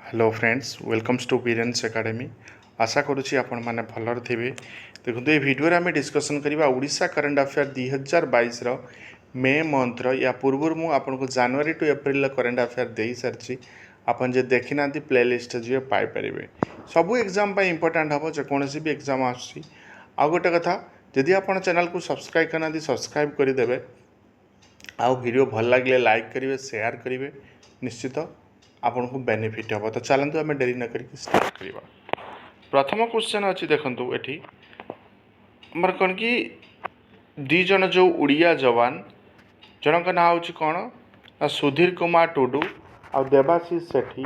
Hello friends welcomes to Biren's academy आशा करुँची आपण मैंने भलर थे देखो ये भिडियो आम डिस्कसन करवा ओडिशा करंट अफेयर 2022 मे मंथर या पूर्व मुझे आपको जनवरी टू एप्रिल करंट अफेयर दे सारी आपन जे देखी ना प्ले लिस्ट जी पाइपर सबू एग्जाम इंपोर्टाट हम जेकोसी भी एग्जाम आउ गोटे कथा जदि आप चैनल को सब्सक्राइब करना सब्सक्राइब करदे आउ वीडियो भल लगे लाइक करेंगे शेयर करेंगे निश्चित आपन को बेनिफिट हम तो चलते आम डेरी नक स्टार्ट करवा प्रथम क्वेश्चन अच्छी देखु ये आमर कौन कि दीज जो उड़िया जवान जनक ना हूँ कौन ना सुधीर कुमार टुडू आ देवाशीष सेठी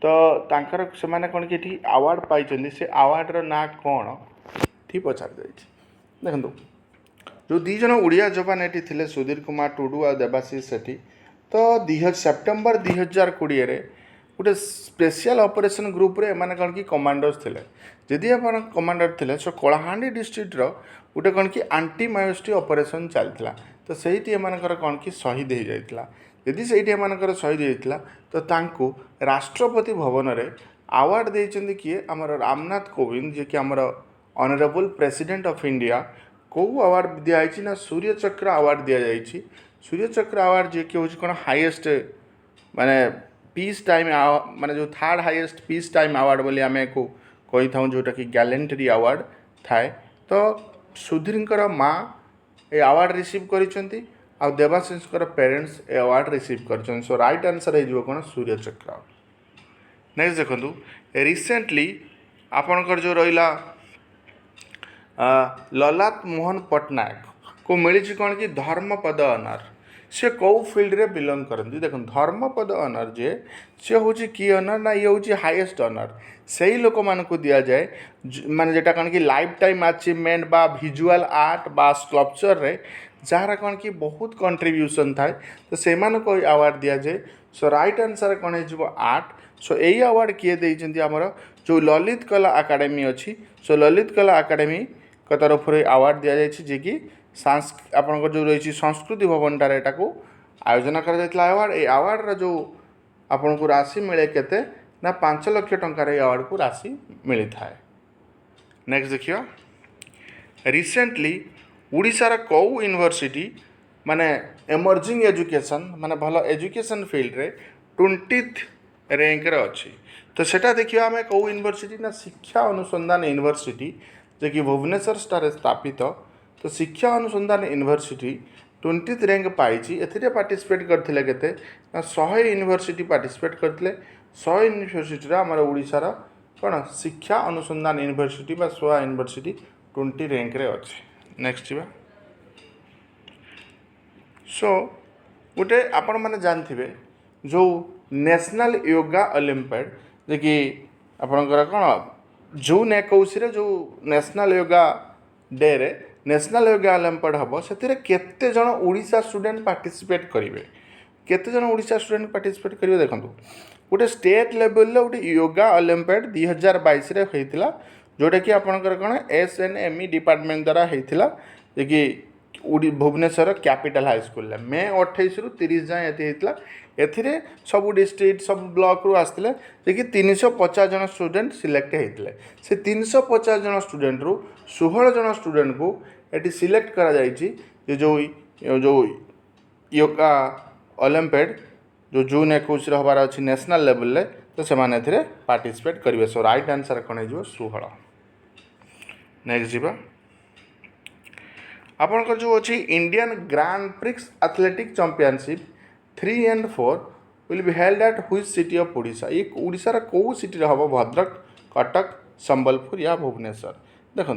तो तांकर से माने कौन कि अवार्ड पाई से अवार्डर ना कौन ठीक पचार देखो जो दीज उड़िया जवान ये थे सुधीर कुमार टुडू आ देवाशीष सेठी तो सेप्टेम्बर 2020 गोटे स्पेशल ऑपरेशन ग्रुप रे माने कौन कि कमांडर्स थे जदि आप कमांडर थे सो कलाहांडी डिस्ट्रिक्टर गोटे कौन कि आंटी मायोसिटी ऑपरेशन चलता तो सहीटी एमानकर कौन कि शहीद हो जाता यदि सहीटी एमानकर शहीद होता तो तांको राष्ट्रपति भवन में अवार्ड देइछन्ती किए आमर रामनाथ कोविंद जे कि आमर ऑनरेबल प्रेसिडेंट ऑफ इंडिया कौ अवार्ड दिखाई ना सूर्य चक्र अवार्ड दि जाइए सूर्य चक्र अवार्ड जे कि हूँ कौन हाईएस्ट माने पीस टाइम माने जो third highest peace time award बोली आम को कही था जोटा कि गैलेंट्री अवार्ड थाए तो सुधीर माँ ए अवार्ड रिसीव करिसेंती आ देवाशीष पेरेंट्स ए अवार्ड रिसीव कर सो राइट आंसर हो कौन सूर्य चक्र। नेक्स्ट देखो रिसेंटली आपणकर जो रहा ललाट मोहन पट्टनायक को मिली कौन कि धर्मपद ऑनर से कौ फील्ड रे बिलोंग करती देखो धर्मपद ऑनर जे से हूँ कि ऑनर ना ये हूँ हाईएस्ट ऑनर से ही लोक मान को दि जाए माने जेटा कौन कि लाइफ टाइम अचीवमेंट बा विजुअल आर्ट बा स्कल्पचर रे जार कौन कि बहुत कंट्रीब्यूशन थाए तो से को अवार्ड दि जाए सो राइट आंसर कौन हो आर्ट सो यही अवार्ड किए देइछन्ती हमर जो ललित कला एकेडमी अच्छी सो ललित कला एकेडमी का तरफ अवार्ड दि जाए जे कि आपंकर जो रही संस्कृति भवनटार एटा आयोजन कर अवार्ड ये अवार्ड जो आपन को राशि मिले केते ना 5 लाख टंकार अवार्ड को राशि मिली थाए। नेक्स्ट देखियो रिसेंटली उड़ीसार कौ यूनिवर्सिटी माने एमर्जिंग एजुकेशन माने भल एजुकेशन फील्ड रे 20th रैंक रे अच्छी तो सेटा देखिए आम कौ यूनिवर्सिटी ना शिक्षा अनुसंधान यूनिवर्सिटी जे कि भुवनेश्वर स्थापित तो शिक्षा अनुसंधान यूनिवर्सिटी 20th रैंक पाई ए पार्टिसिपेट करते केते 100 यूनिवर्सिटी पार्टिसिपेट करते 100 यूनिवर्सिटी आमर ओडिशार कौन शिक्षा अनुसंधान यूनिवर्सिटी बा 100 यूनिवर्सिटी 20 रैंक रे अच्छे। नेक्स्ट जी सो गोटे आपण मैंने जानते जो नेशनल योगा ओलंपियाड जे कि आपणकर कौन जून 21 जो नेशनल योगा डे रे नेशनल योगा ओलंपियाड हम से केते जन ओडिशा स्टूडेंट पार्टिसिपेट करेंगे केते जन ओडिशा स्टूडेंट पार्टिसिपेट करेंगे देखो गोटे स्टेट लेवल गोटे योगा ओलंपियाड 2022 रे होइतिला जोटा कि आपणकर कौन SNME डिपार्टमेंट द्वारा होइतिला जे कि भुवनेश्वर कैपिटल हाई स्कूल मे 28 रु 30 जाए होता एथिरे सब डिस्ट्रिक्ट सब ब्लॉक रू आसते जे कि 350 जन स्टूडेंट सिलेक्ट होते से 350 जन स्टूडेंट रु 16 जन स्टूडेंट को ये सिलेक्ट करा जाइए जो योगा ओलंपियाड जो जून 21 हबार अच्छी नेशनल लेवल तो से पार्टिसिपेट करेंगे सो राइट आंसर कौन हो 16। नेक्स्ट जीवा आपणकर जो अच्छी Indian grand prix athletic championship 3 and 4 will be held at which city of Odisha ये ओडिशार कौ सिटी हम भद्रक कटक संबलपुर या भुवनेश्वर देखो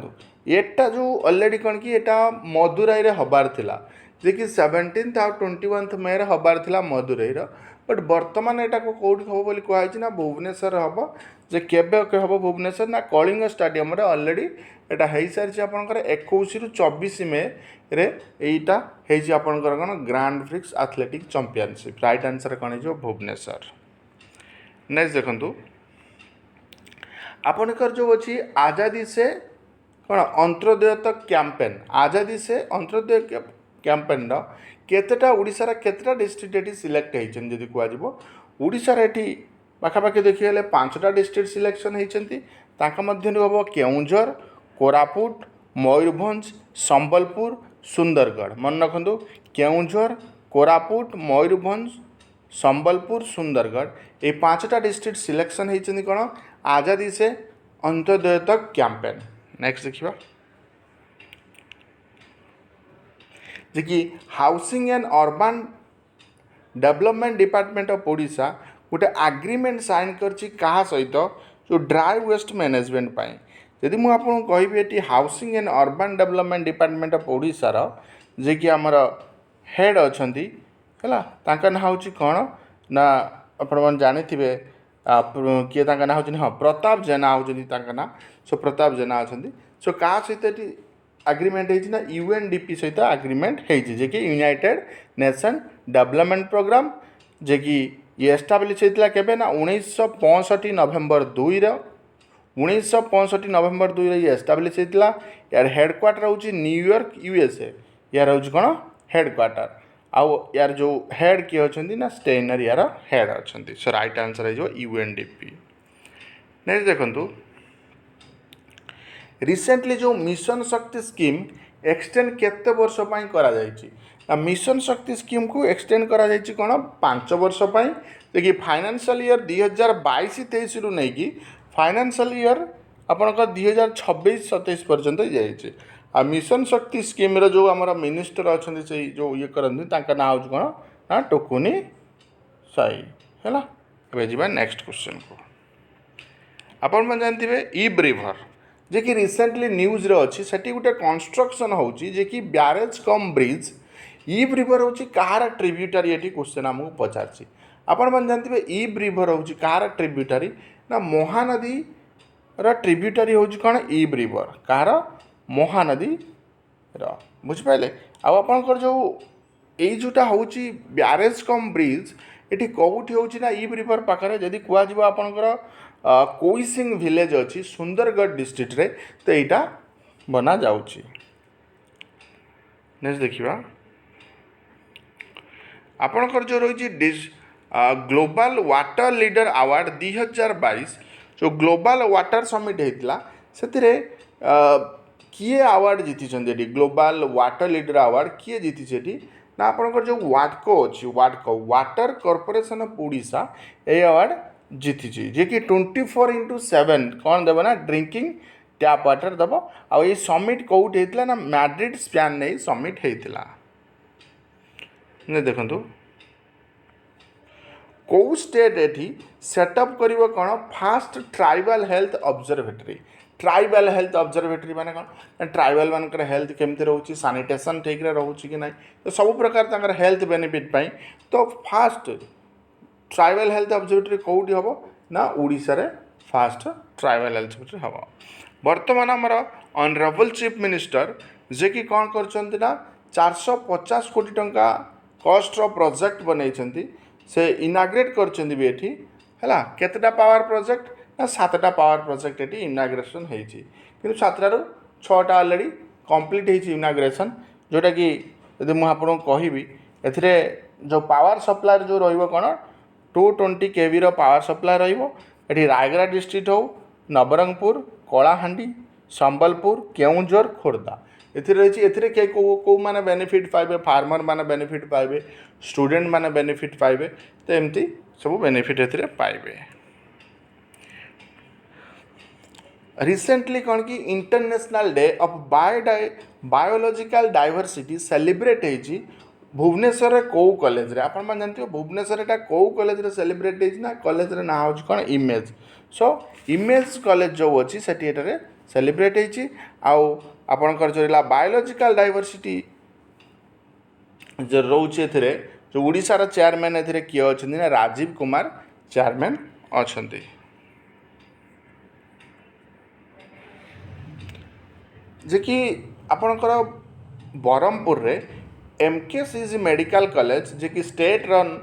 एटा जो ऑलरेडी कौन कि एटा मदुराई रे हबार थिला जे कि 17th और 21th मे रे हबार थिला मदुराई रो बट वर्तमान एटा को कौट हम बोली कहै ना भुवनेश्वर हम जे केबे हम भुवनेश्वर ना कलिंग स्टेडियम रे ऑलरेडी एटा हेई सारी आपनकर 21 रु 24 मे रे एटा हेई आपनकर कौन grand prix athletic championship right answer कौन हो भुवनेश्वर। नेक्स्ट देखो आपनकर जो अच्छी आज़ादी से कौन अंत्योदय तक कैंपेन आज़ादी से अंत्योदय कैंपेन केतेटा ओडिशार केतेटा डिस्ट्रिक्ट ये सिलेक्ट होती कह ओडिशार ये पाखापाखि देखिए 5टा डिस्ट्रिक्ट सिलेक्शन होती हम केउझर कोरापुट मयूरभंज संबलपुर सुंदरगढ़ मन रखु केउझर कोरापुट मयूरभंज संबलपुर सुंदरगढ़ ये 5टा डिस्ट्रिक्ट सिलेक्शन होती कौन आज़ादी से अंत्योदय तक कैंपेन। नेक्स्ट देखिए जे कि housing and urban development department of Odisha गोटे एग्रीमेंट साइन करछि कहा सहित जो ड्राई वेस्ट मैनेजमेंट पाई यदि मुझे आपको कहबी ये housing and urban development department of ओडिशार जे कि आमर हेड अच्छा है ना हूँ कौन ना आपण जानी किए ना हूँ हाँ प्रताप जेना हूँ ना सो प्रताप जेना अच्छा सो क्या सहित एग्रीमेंट है ना यूएनडीपी सहित एग्रीमेंट है कि यूनाइटेड नेशन डेवलपमेंट प्रोग्राम जे कि ये एस्टाब्लीश होता केबे ना 1965 नवेम्बर 2 1965 नवेम्बर 2 ये एस्टाब्लीश होता यार हेडक्वार्टर हूँ न्यूयॉर्क यूएसए यार हूँ कौन हेडक्वार्टर आउ यार जो हेड किए अच्छा ना स्टेनर यार हेड अच्छा सो राइट आंसर हो यूएनडीपी। नेक्स्ट देखो रिसेंटली जो मिशन शक्ति स्कीम एक्सटेंड केते वर्ष पई करा जायछि मिशन शक्ति स्कीम को एक्सटेंड करा जायछि कोन 5 वर्ष पई देखि फाइनेंशियल ईयर 2022-23 रु नै कि फाइनेंशियल ईयर आपनका 2026-27 पर्यंत जायछि आ मिशन शक्ति स्कीम रो जो हमर मिनिस्टर अछन से जो ये करन ताका ना हो कोन ना टोकुनी साई हैला। एबे जिबा नेक्स्ट क्वेश्चन को आपण मन जानथिबे ईब रिवर जे कि रिसेंटली न्यूज रे अच्छी सेठी गोटे कंस्ट्रक्शन होची जे कि ब्यारेज कम ब्रिज ईब रिवर होची कहार ट्रिब्यूटरी एटी क्वेश्चन हमको पचारछि आपण मन जानथिबे ईब रिवर होची कहार ट्रिब्यूटरी ना महानदी रा ट्रिब्यूटरी होची कोन ईब रिवर कहार महानदी रा बुझ पाइले आ आपनकर जो एई जोटा होची ब्यारेज कम ब्रिज एटी कोउठी होची ना ईब रिवर पाखरे जदी कुआ जिवो आपनकर कोइसिंग विलेज अच्छी सुंदरगढ़ डिस्ट्रिक्ट रे तो यहाँ बना जाउची। नेक्स्ट देखिबा आपनकर जो रही ग्लोबल वाटर लीडर अवार्ड 2022 जो ग्लोबल वाटर समिट होता से किए अवार्ड जीति ग्लोबल वाटर लीडर अवार्ड किए जीति ना आपनकर जो वाटको अच्छी वाटको वाटर कॉर्पोरेशन ऑफ ओडिशा ये अवार्ड जीति जे कि 24/7 कौन देव ना ड्रिंकिंग टैप वाटर देव आ ये समिट कौट होता ना मैड्रिड स्पेन नहीं समिट होता देखु कौ स्टेट एटी सेटअप कर कौन fast tribal health observatory tribal health observatory माने कौन ट्राइबल मानकर हेल्थ केमती रोचे सैनिटेशन ठीक रोचे कि ना तो सब प्रकार हेल्थ बेनिफिट पाई तो फास्ट ट्राइबल हेल्थ ऑब्जर्वेटरी कौटी हम ना ओडिशा रे फास्ट ट्राइबल हेल्थ ऑब्जर्वेटरी हम बर्तमान आमर ऑनरेबल चीफ मिनिस्टर जे कि कौन कर 450 कोटी टंका कॉस्ट रो प्रोजेक्ट बनई से इनाग्रेट करला केतटा पावर प्रोजेक्ट ना 7टा पावर प्रोजेक्ट ये इनाग्रेसन होती 7टारू 6टा ऑलरेडी कंप्लीट होती इनाग्रेसन जोटा कि यदि मुझे आपको कहबी ए जो पावर सप्लाई जो रहा 220 kV रो पावर सप्लाई रही रायगड़ा डिस्ट्रिक्ट हो नवरंगपुर कलाहांडी संबलपुर केउझर खोर्धा एथिरे के को माने बेनिफिट पाइबे फार्मर माने बेनिफिट पाइबे स्टूडेंट माने बेनिफिट पाइबे तो एमती सब बेनिफिट एथिरे पाइबे। रिसेंटली कौन कि international day of biological diversity celebrate होती भुवनेश्वर कौ कॉलेज रे आपण मन जानथिबो भुवनेश्वर एटा कौ कॉलेज रे सेलिब्रेट होती ना कॉलेज रे ना होछ कोन इमेज सो इमेज कॉलेज जो अछि सेठी एटारे सेलिब्रेट होती आउ आपणकर जो रहा बायोलॉजिकल डाइवर्सिटी जो रोचे एथिरे जो ओडिशा रा चेयरमैन एथिरे किए अछंती ना राजीव कुमार चेयरमैन अछंती। जे कि आपणकर बरहमपुर रे एमकेसीजी मेडिकल कॉलेज जे कि स्टेट रन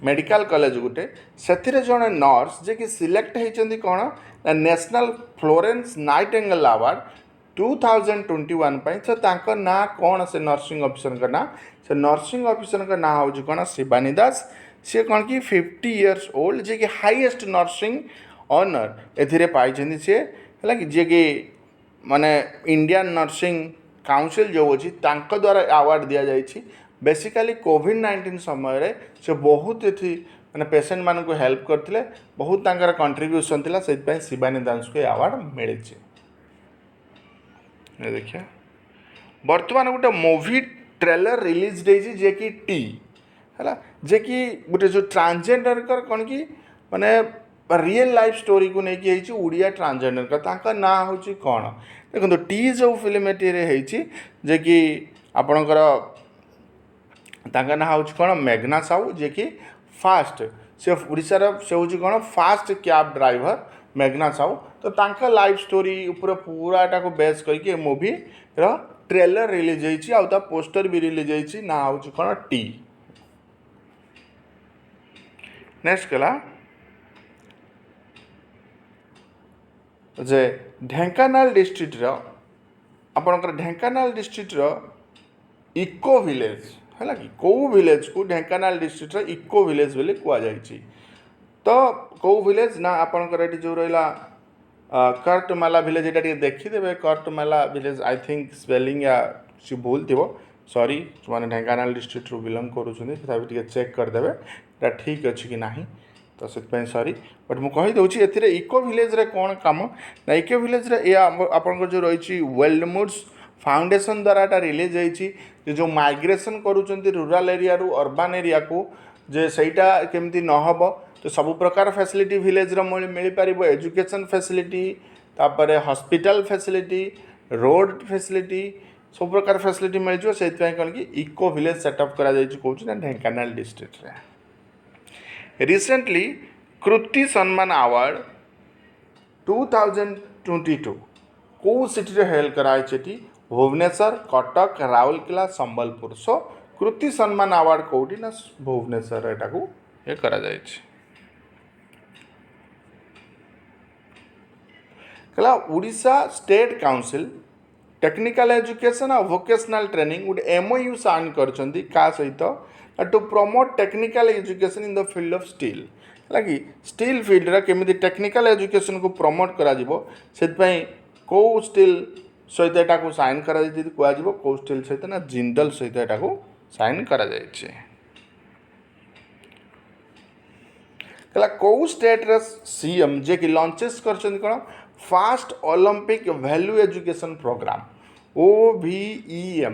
मेडिकल कॉलेज गोटे से जड़े नर्स जे कि सिलेक्ट होती कौन ना नेशनल फ्लोरेंस नाइटिंगेल अवार्ड 2021 तो ना कौन से नर्सिंग ऑफिसर का ना से नर्सिंग ऑफिसर का ना हूँ कौन शिवानी दास सी कौन कि 50 इयर्स ओल्ड जे कि हाईएस्ट नर्सिंग ऑनर एथिरे पाइछन्ती सी है कि जे कि माने इंडियन नर्सिंग काउंसिल जो अच्छी तांको द्वारा अवार्ड दि जाइए बेसिकली कोविड-19 समय से बहुत ये मैंने पेसेंट मान को हेल्प करते बहुत तांकर कंट्रीब्यूशन थिला से शिवानी दास को अवार्ड मिले। देखिए बर्तमान गोटे मूवी ट्रेलर रिलीज देजी जे कि टी है जे कि गोटे जो ट्रांसजेंडर कर कौन कि माने रियल लाइफ स्टोरी को लेकिन ओडिया ट्रांसजेंडर का तांका ना हूँ कौन देखो टी जो फिल्म ये जे कि आपणकर तांका ना हूँ कौन मेघना साहू जे कि फास्ट से ओडिशार से हूँ कौन फास्ट कैब ड्राइवर मेघना साहू तो तांका लाइफ स्टोरी ऊपर पूराटा को बेस करके मूवी ट्रेलर रिलीज होती आ पोस्टर भी रिलीज होती ना हूँ कौन टी। नेक्स्ट कला जे ढेंकानाल डिस्ट्रिक्टर आपणकर ढेंकानाल डिस्ट्रिक्टर इको विलेज है कि कौ विलेज को ढेंकानाल डिस्ट्रिक्टर इको विलेज बोली कहुई तो कौ विलेज ना आपणकर ये जो रहा कर्टमाला विलेज ये देखीदे कर्टमाला विलेज आई थिंक स्पेलिंग या सी भूल थी सॉरी जो मैंने ढेंकानाल डिस्ट्रिक्ट बिलोंग करें चेक करदे ठीक अच्छे कि ना तो से सॉरी बट मुझे कहीदे इको विलेज रे कौन कम ना इको विलेज रे आपन जो रही वेल्डमुड्स फाउंडेशन द्वारा एटा रिलीज होती जो माइग्रेशन करुँच रूराल एरिया रू अर्बान एरिया को जे सहीटा केमती नहब तो सब प्रकार फैसिलिटी विलेज मिल पार एजुकेशन फैसिलिटी तापर हॉस्पिटल फैसिलिटी रोड फैसिलिटी सब प्रकार फैसिलिटी मिल जाए से कौन कि इको विलेज सेटअप करा ढेंकानाल डिस्ट्रिक्ट रे। रिसेंटली कृति सम्मान अवार्ड 2022 कौ सिटी रे हेल्ड कराई भुवनेश्वर कटक राउरकेला संबलपुर सो कृति सम्मान अवार्ड कौटी ना भुवनेश्वर एटा को ये करा जाए कला Orissa state council technical education और वोकेशनल ट्रेनिंग गोटे एमओयू साइन करछंती का सहित to promote technical education in the field of steel है कि स्टील फील्ड रे केमिति टेक्निकल एजुकेशन को प्रमोट करा जिवो सेतपई को स्टील सहित एटा को साइन करा जति कुआ जिवो को स्टील सहित ना जिंदल सहित एटा को साइन करा जायछि कला को स्टेट रे सीएम जे कि लॉन्चेस करछन कोन fast olympic value education programme OVEM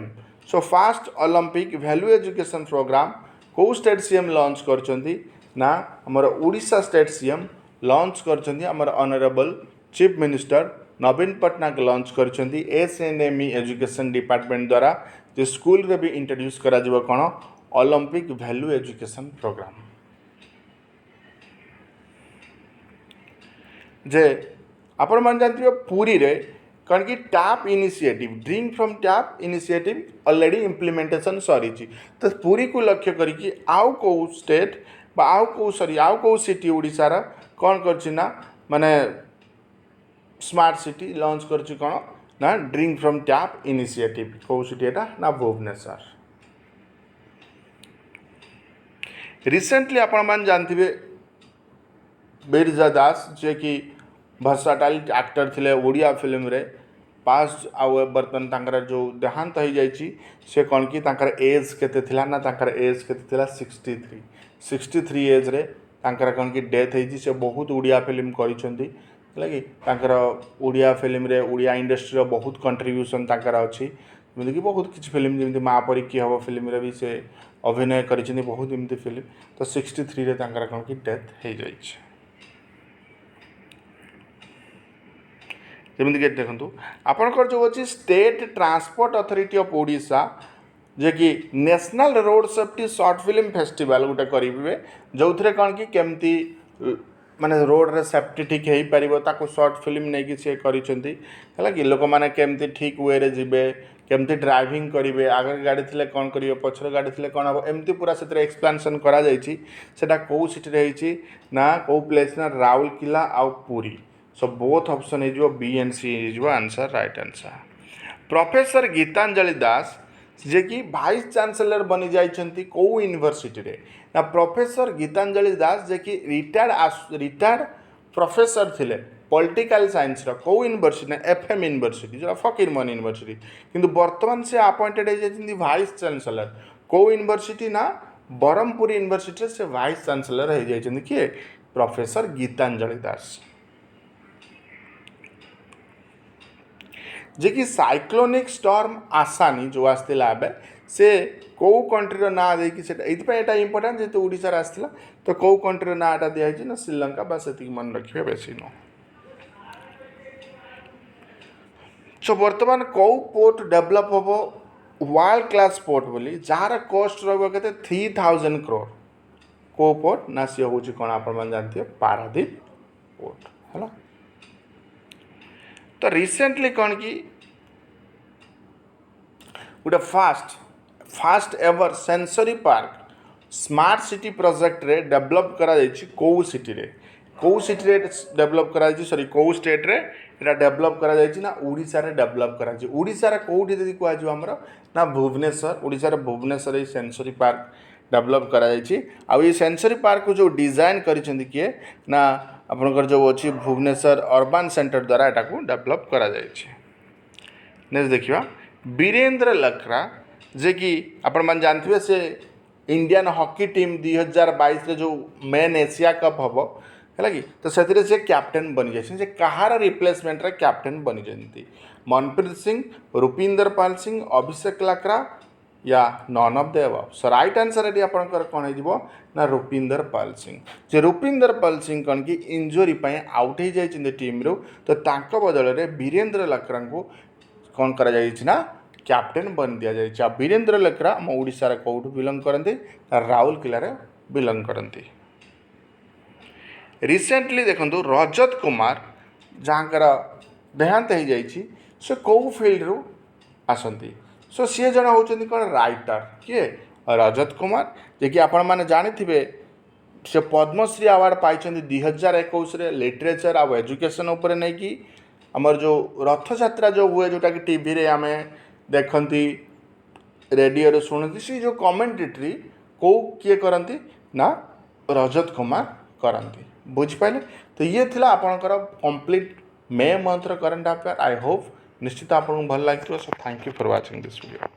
so fast olympic value education programme को स्टेट सीएम लॉन्च करछंती ना हमर उड़ीसा स्टेट सीएम लॉन्च करछंती हमर honourable chief minister Naveen Patnaik launch करछंती SNME एजुकेशन डिपार्टमेंट द्वारा जे स्कूल रे भी इंट्रोड्यूस करा जिवो कोन ओलंपिक वैल्यू एजुकेशन प्रोग्राम जे आपण मान जानथिबे पुरी रे कौन कि tap initiative drink from tap initiative already implementation सरी तो पूरी को लक्ष्य करी आउ को स्टेट आउ को सॉरी आउ को सिटी ओडिशार कौन करना माने स्मार्ट सिटी लॉन्च करछि कौन ना ड्रिंक फ्रॉम टैप इनिशिएटिव कौ सिटी एटा ना भुवनेश्वर। रिसेंटली आपण मान जानथिबे बिरजा दास जे कि भर्साटाइल एक्टर थिले ओडिया फिल्म रे पास आउ बर्तन तांकर जो देहांत हो जाइए से कौन कि तांकर एज केते थिला ना तांकर एज केते थिला 63 एज रे तांकर कौन कि डेथ होती से बहुत ओडिया फिल्म करिसेंती लगी तांकर ओडिया फिल्म रे ओडिया इंडस्ट्री रो बहुत कंट्रीब्यूशन तांकर अछि जेमि कि बहुत किछि फिल्म जेमि माँ परी की हबो फिल्म रे भी से अभिनय करिसेंती बहुत एमती फिल्म तो 63 रे तांकर कौन कि डेथ हो जाइए जमीन देखूँ आपंकर जो अच्छी state transport authority of Odisha जे कि national road safety short film festival गोटे करेंगे जो थे कौन कि केमती माने रोड रे सेफ्टी ठीक हो पार शॉर्ट फिल्म नहीं सी कर कि लोक मैंने केमती ठीक वे रे जीवे केमती ड्राइविंग करेंगे आगे गाड़ी थी कौन करेंगे पछर गाड़ी थी कौन हम एमती पूरा से एक्सपेंशन करा कौ सिटी ना कौ प्लेस ना राउरकेला आउ पुरी सो बोथ ऑप्शन हो B and C हो answer right answer. Professor Gitanjali Das जे कि भाइस चांसलर बनी जाइछंती को यूनिवर्सिटी रे ना प्रोफेसर गीतांजलि दास जे कि रिटायर्ड प्रोफेसर थिले पॉलिटिकल साइंस रो को यूनिवर्सिटी ना एफएम यूनिवर्सिटी जो फकीरमोहन यूनिवर्सिटी किंतु वर्तमान से अपॉइंटेड हो जाइछंती भाइस चांसलर को यूनिवर्सिटी ना ब्रह्मपुर यूनिवर्सिटी से भाइस चांसलर हो जाइछंती किए प्रोफेसर गीतांजलि दास जे कि साइक्लोनिक स्टॉर्म आसानी जो आसला से कौ कंट्री ना देखिए ये इंपोर्टाट जेहतु ओडिशा आसला तो कौ कंट्री नाटा दिखाई ना श्रीलंका बस ये मन रखिए बेसी न सो बर्तमान कौ पोर्ट डेभलप हम वर्ल्ड क्लास पोर्ट बोली जार कॉस्ट रे 3000 करोड़ कौ पोर्ट ना सी हूँ कौन आप जानते पारादीप पोर्ट है तो रिसेंटली कौन कि गोटे first ever sensory park smart city project रे डेवलप करा कौ सिटी रे डेवलप करा सॉरी कौ स्टेट रे एटा डेवलप करा ना ओडिशा रे डेवलप करा ओडिशा रे कोठी यदि कहजो हमर ना भुवनेश्वर ओडिशा रे भुवनेश्वर ये सेंसरी पार्क डेवलप करा आ ये सेंसरी पार्क को जो डिजाइन करिसेंती किए ना आपनकर जो अच्छी भुवनेश्वर अर्बन सेंटर द्वारा एटा को डेवलप करा नेक्स्ट देखिबा वीरेंद्र लखरा जे कि आपण मान जानथिबे से इंडियन हॉकी टीम 2022 रे जो मेन एशिया कप हबो है कि तो से कैप्टेन बनी जाए से कहार रिप्लेसमेंट रे कैप्टेन बनी जाती मनप्रीत सिंह रुपिंदर पाल सिंह अभिषेक लाक्रा या none of the above so right answer ये आपंकर कौन हो ना रुपिंदर पाल सिंह जे रुपिंदर पाल सिंह कौन कि इंजुरी आउट हो जाती टीम रू तो तांको बदल में वीरेंद्र लकरा को कौन करा ना कैप्टेन बन दि जाए वीरेंद्र लकरा आम ओडिशा कौटू बिलंग करती राउरकेला बिलंग करती रिसेंटली देखो रजत कुमार जहाँकर देहांत हो जाइए से कौ फील्ड रू आसती सो सी जन होती कौन राइटर किए रजत कुमार जे कि आपण मैंने जानी से पद्मश्री अवार्ड पाई 2021 लिटरेचर आ एजुकेशन उपर नहीं कि आमर जो रथ यात्रा जो हुए जोटा कि टीवी रे आमे देखती रेडियो रे शुणती सी जो कमेंटेटरी को किए करती ना रजत कुमार करती बुझिपारे तो ये थिला आपनकर complete May month current affair I hope निश्चित आपको भल लगे so thank you for watching this video.